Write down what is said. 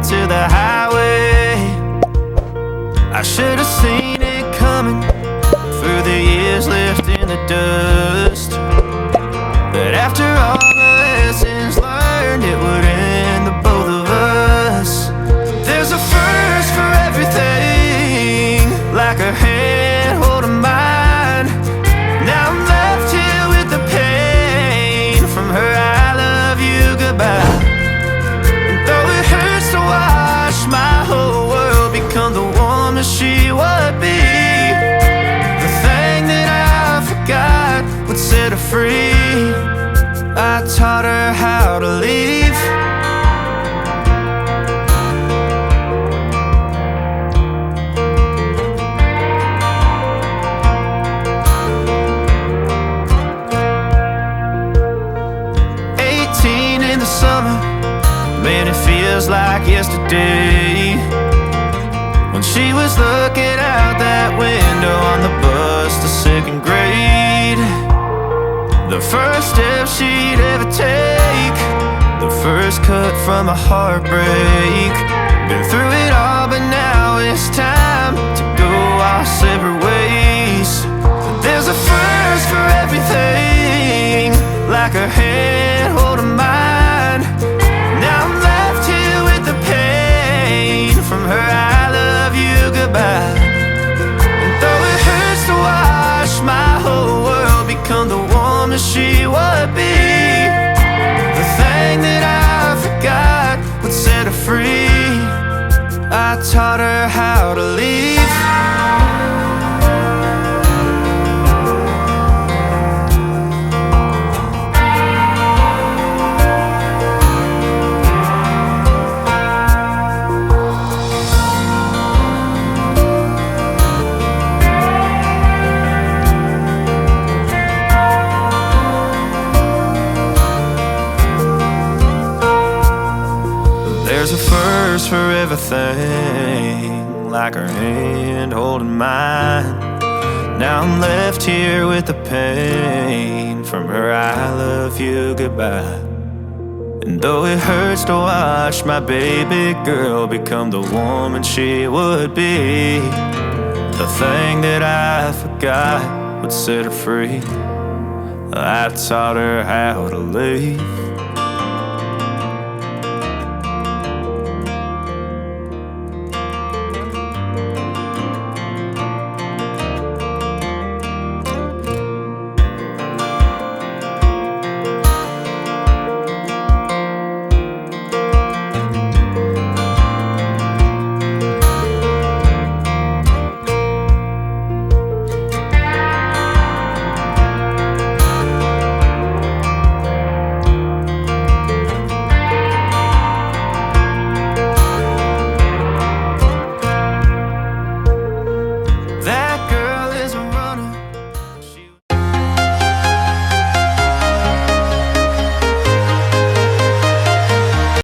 to the highway. I should have seen it coming through the years left in the dust. But after all the lessons learned, it would end the both of us. There's a first for everything, like her hand holding mine. Now I'm left here with the pain from her I love you goodbye. And though it hurts to watch my whole world become the woman she would be, the thing that I forgot would set her free. I taught her how to leave. Summer, man, it feels like yesterday, when she was looking out that window on the bus to second grade. The first step she'd ever take, the first cut from a heartbreak. Been through it all, but now it's time to go our separate ways. There's a first for everything, like her hand holding mine. Now I'm left here with the pain from her I love you goodbye. And though it hurts to watch my whole world become the woman she would be, the thing that I forgot would set her free. I taught her how to leave. There's a first for everything, like her hand holding mine. Now I'm left here with the pain from her I love you goodbye. And though it hurts to watch my baby girl become the woman she would be, the thing that I forgot would set her free. I taught her how to leave.